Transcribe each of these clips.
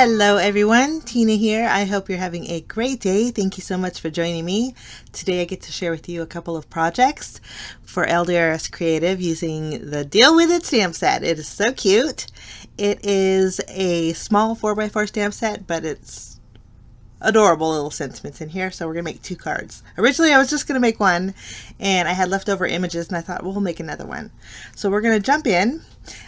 Hello everyone, Tina here. I hope you're having a great day. Thank you so much for joining me. Today I get to share with you a couple of projects for LDRS Creative using the Dill With It stamp set. It is so cute. It is a small 4x4 stamp set, but it's adorable little sentiments in here, so we're gonna make two cards. Originally I was just gonna make one, and I had leftover images and I thought, well, we'll make another one. So we're gonna jump in.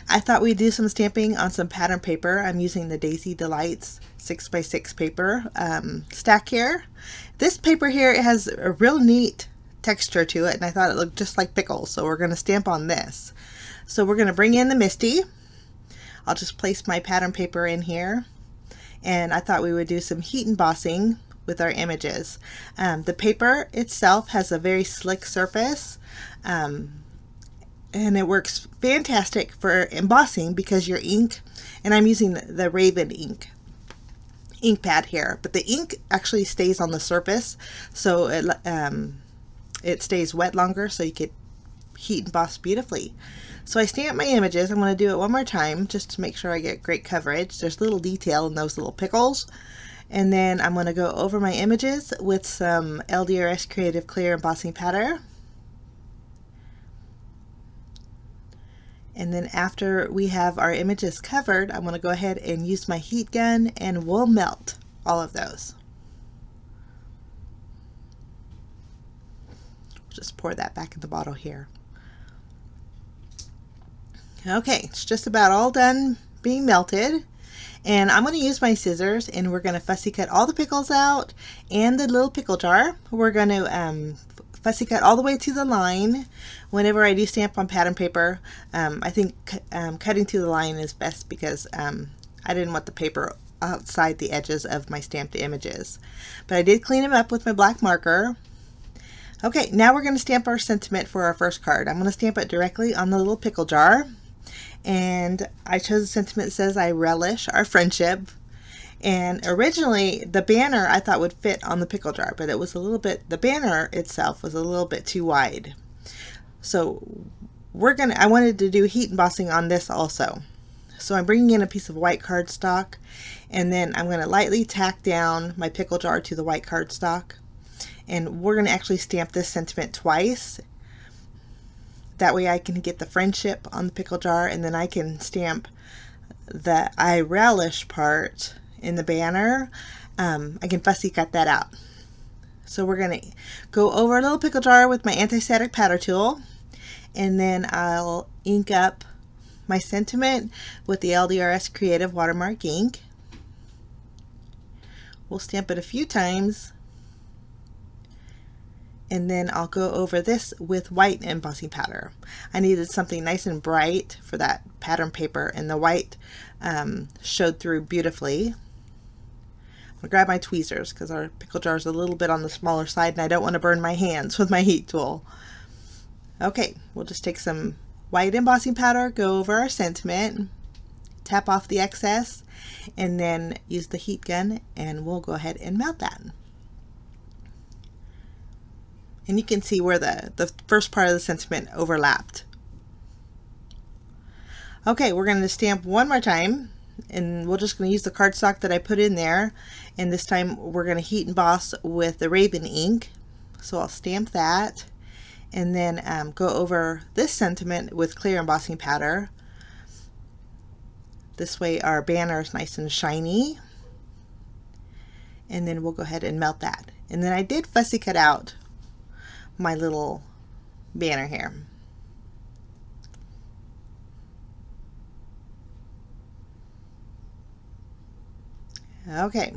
I thought we'd do some stamping on some pattern paper. I'm using the Daisy Delights 6x6 paper stack here. This paper here, it has a real neat texture to it, and I thought it looked just like Pickle, so we're gonna stamp on this. So we're gonna bring in the Misty. I'll just place my pattern paper in here. And I thought we would do some heat embossing with our images. The paper itself has a very slick surface, and it works fantastic for embossing because your ink, and I'm using the Raven ink pad here, but the ink actually stays on the surface, so it stays wet longer, so you could heat emboss beautifully. So I stamp my images. I'm going to do it one more time just to make sure I get great coverage. There's little detail in those little pickles. And then I'm going to go over my images with some LDRS Creative Clear Embossing Powder. And then after we have our images covered, I'm going to go ahead and use my heat gun and we'll melt all of those. Just pour that back in the bottle here. Okay, it's just about all done being melted, and I'm going to use my scissors and we're going to fussy cut all the pickles out and the little pickle jar. We're going to fussy cut all the way to the line. Whenever I do stamp on pattern paper, I think cutting to the line is best because I didn't want the paper outside the edges of my stamped images. But I did clean them up with my black marker. Okay, now we're going to stamp our sentiment for our first card. I'm going to stamp it directly on the little pickle jar. And I chose a sentiment that says, I relish our friendship. And originally the banner I thought would fit on the pickle jar, but it was a little bit, the banner itself was a little bit too wide. So I wanted to do heat embossing on this also. So I'm bringing in a piece of white cardstock, and then I'm going to lightly tack down my pickle jar to the white cardstock. And we're going to actually stamp this sentiment twice. That way I can get the friendship on the pickle jar, and then I can stamp the I relish part in the banner. I can fussy cut that out. So we're going to go over a little pickle jar with my anti-static powder tool, and then I'll ink up my sentiment with the LDRS Creative Watermark ink. We'll stamp it a few times. And then I'll go over this with white embossing powder. I needed something nice and bright for that pattern paper, and the white showed through beautifully. I'm gonna grab my tweezers because our pickle jar is a little bit on the smaller side and I don't want to burn my hands with my heat tool. Okay, we'll just take some white embossing powder, go over our sentiment, tap off the excess, and then use the heat gun, and we'll go ahead and melt that. And you can see where the first part of the sentiment overlapped. Okay, we're going to stamp one more time, and we're just going to use the cardstock that I put in there, and this time we're going to heat emboss with the Raven ink. So I'll stamp that, and then go over this sentiment with clear embossing powder. This way our banner is nice and shiny, and then we'll go ahead and melt that. And then I did fussy cut out my little banner here. Okay,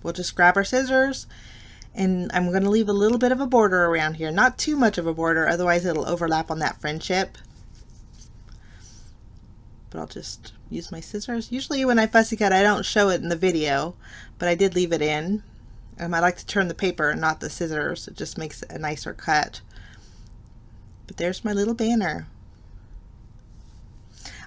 we'll just grab our scissors, and I'm going to leave a little bit of a border around here, not too much of a border, otherwise it'll overlap on that friendship. But I'll just use my scissors. Usually when I fussy cut, I don't show it in the video, but I did leave it in. I like to turn the paper, not the scissors. It just makes a nicer cut. But there's my little banner.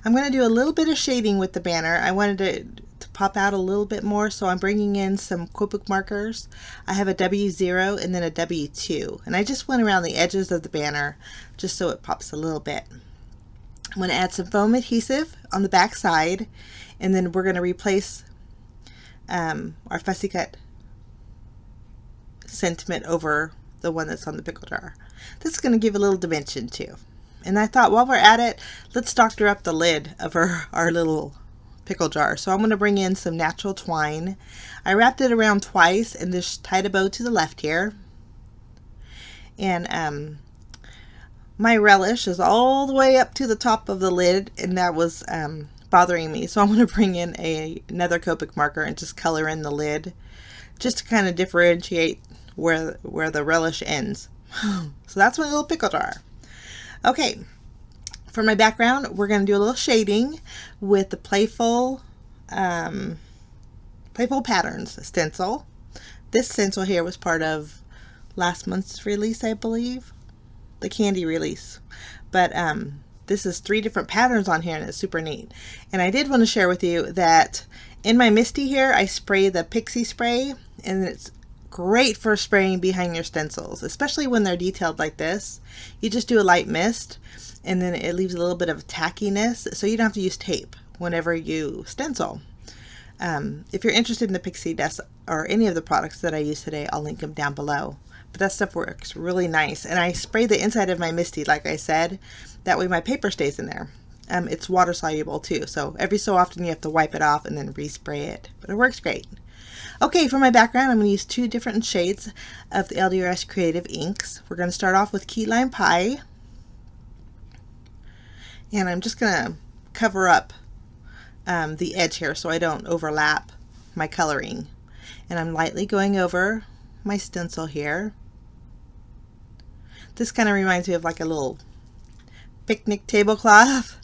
I'm going to do a little bit of shading with the banner. I wanted it to pop out a little bit more, so I'm bringing in some quote markers. I have a W0 and then a W2, and I just went around the edges of the banner just so it pops a little bit. I'm going to add some foam adhesive on the back side, and then we're going to replace our fussy cut sentiment over the one that's on the pickle jar. This is going to give a little dimension too. And I thought while we're at it, let's doctor up the lid of our little pickle jar. So I'm going to bring in some natural twine. I wrapped it around twice and just tied a bow to the left here. And my relish is all the way up to the top of the lid, and that was bothering me. So I'm going to bring in another Copic marker and just color in the lid, just to kind of differentiate where the relish ends. So that's my little pickle jar. Okay, for my background, we're going to do a little shading with the Playful Patterns stencil. This stencil here was part of last month's release, I believe, the candy release. But this is 3 different patterns on here, and it's super neat. And I did want to share with you that in my Misty here, I spray the Pixie spray, and it's great for spraying behind your stencils, especially when they're detailed like this. You just do a light mist, and then it leaves a little bit of tackiness, so you don't have to use tape whenever you stencil. If you're interested in the Pixie dust or any of the products that I use today, I'll link them down below. But that stuff works really nice, and I spray the inside of my Misty, like I said, that way my paper stays in there. It's water soluble too, so every so often you have to wipe it off and then respray it, but it works great. Okay, for my background, I'm going to use 2 different shades of the LDRS Creative inks. We're going to start off with Key Lime Pie, and I'm just going to cover up the edge here so I don't overlap my coloring. And I'm lightly going over my stencil here. This kind of reminds me of like a little picnic tablecloth.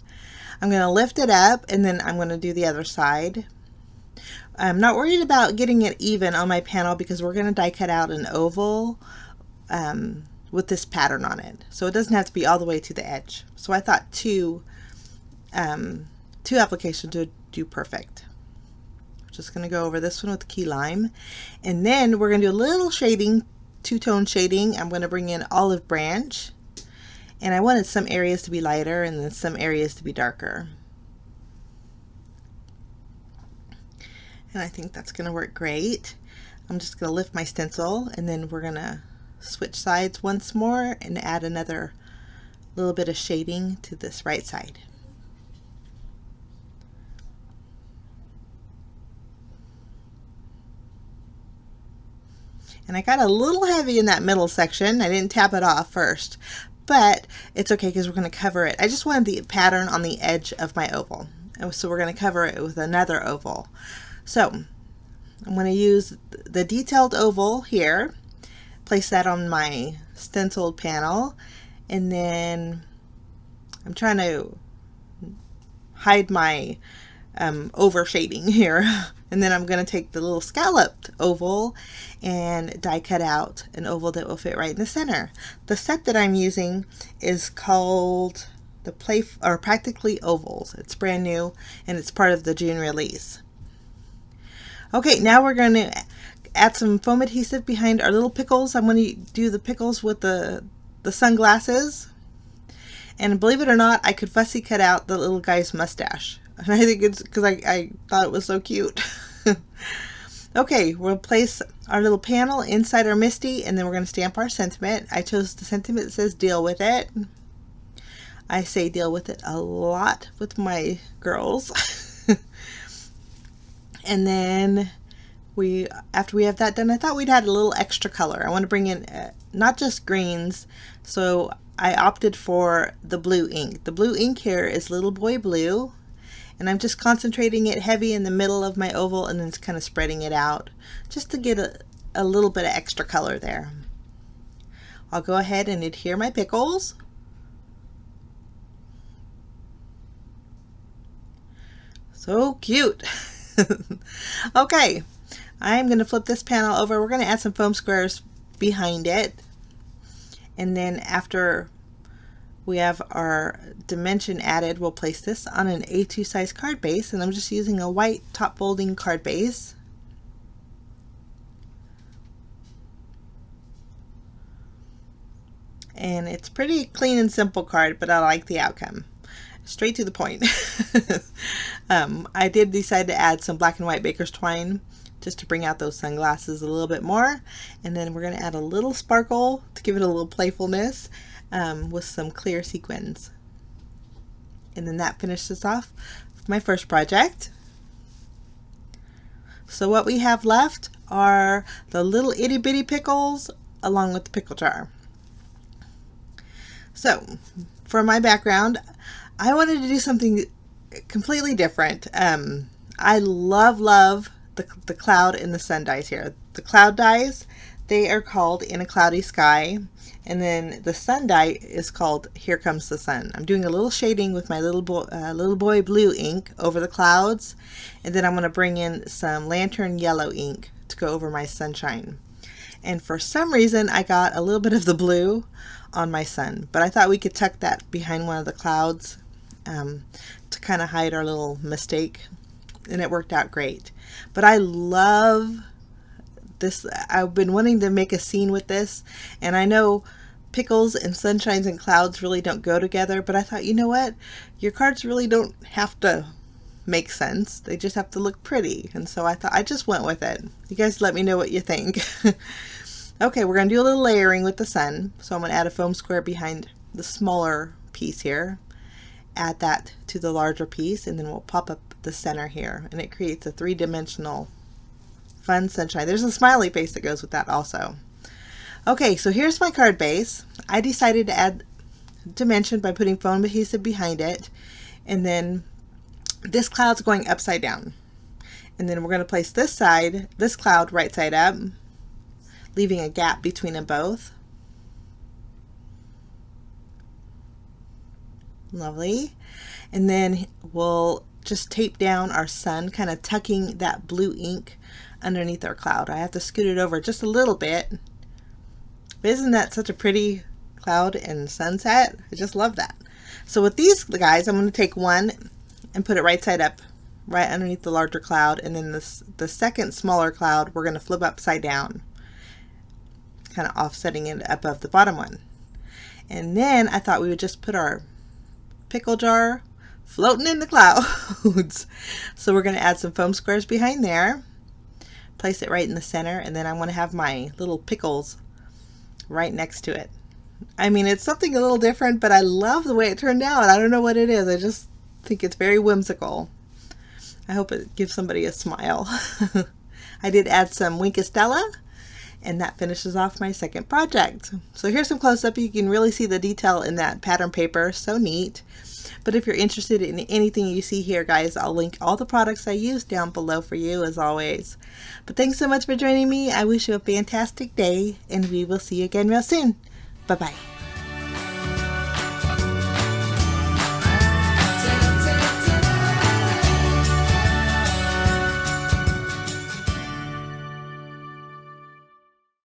I'm going to lift it up, and then I'm going to do the other side. I'm not worried about getting it even on my panel because we're going to die cut out an oval with this pattern on it. So it doesn't have to be all the way to the edge. So I thought two applications would do perfect. Just going to go over this one with Key Lime. And then we're going to do a little shading, 2-tone shading. I'm going to bring in Olive Branch. And I wanted some areas to be lighter and then some areas to be darker. And I think that's going to work great. I'm just going to lift my stencil, and then we're going to switch sides once more and add another little bit of shading to this right side. And I got a little heavy in that middle section. I didn't tap it off first, but it's okay because we're going to cover it. I just wanted the pattern on the edge of my oval, and so we're going to cover it with another oval. So I'm going to use the detailed oval here, place that on my stenciled panel, and then I'm trying to hide my over shading here. And then I'm going to take the little scalloped oval and die cut out an oval that will fit right in the center. The set that I'm using is called the Practically Ovals. It's brand new, and it's part of the June release. Okay, now we're going to add some foam adhesive behind our little pickles. I'm going to do the pickles with the sunglasses. And believe it or not, I could fussy cut out the little guy's mustache. And I think it's because I thought it was so cute. Okay, we'll place our little panel inside our Misty, and then we're going to stamp our sentiment. I chose the sentiment that says Deal With It. I say deal with it a lot with my girls. And then after we have that done, I thought we'd add a little extra color. I want to bring in not just greens, so I opted for the blue ink. The blue ink here is Little Boy Blue, and I'm just concentrating it heavy in the middle of my oval and then kind of spreading it out just to get a little bit of extra color there. I'll go ahead and adhere my pickles. So cute. Okay, I'm going to flip this panel over. We're going to add some foam squares behind it. And then after we have our dimension added, we'll place this on an A2 size card base. And I'm just using a white top folding card base. And it's pretty clean and simple card, but I like the outcome. Straight to the point. I did decide to add some black and white baker's twine just to bring out those sunglasses a little bit more. And then we're going to add a little sparkle to give it a little playfulness with some clear sequins. And then that finishes off my first project. So what we have left are the little itty bitty pickles along with the pickle jar. So for my background, I wanted to do something completely different. I love the cloud and the sun dies here. The cloud dies, they are called In a Cloudy Sky, and then the sun die is called Here Comes the Sun. I'm doing a little shading with my little boy blue ink over the clouds, and then I'm going to bring in some LANERN yellow ink to go over my sunshine. And for some reason I got a little bit of the blue on my sun, but I thought we could tuck that behind one of the clouds to kind of hide our little mistake, and it worked out great. But I love this. I've been wanting to make a scene with this, and I know pickles and sunshines and clouds really don't go together, but I thought, you know what, your cards really don't have to make sense, they just have to look pretty. And so I thought I just went with it. You guys let me know what you think. Okay, we're going to do a little layering with the sun. So I'm going to add a foam square behind the smaller piece here, add that to the larger piece, and then we'll pop up the center here, and it creates a three-dimensional fun sunshine. There's a smiley face that goes with that also. Okay, so here's my card base. I decided to add dimension by putting foam adhesive behind it, and then this cloud's going upside down, and then we're going to place this cloud right side up, leaving a gap between them both. Lovely. And then we'll just tape down our sun, kind of tucking that blue ink underneath our cloud. I have to scoot it over just a little bit, but isn't that such a pretty cloud and sunset? I just love that. So with these guys, I'm going to take one and put it right side up, right underneath the larger cloud, and then the second smaller cloud we're going to flip upside down, kind of offsetting it above the bottom one. And then I thought we would just put our pickle jar floating in the clouds. So we're going to add some foam squares behind there, place it right in the center, and then I want to have my little pickles right next to it. I mean, it's something a little different, but I love the way it turned out. I don't know what it is. I just think it's very whimsical. I hope it gives somebody a smile. I did add some Winkestella, and that finishes off my second project. So here's some close-up. You can really see the detail in that pattern paper. So neat. But if you're interested in anything you see here, guys, I'll link all the products I use down below for you as always. But thanks so much for joining me. I wish you a fantastic day, and we will see you again real soon. Bye-bye.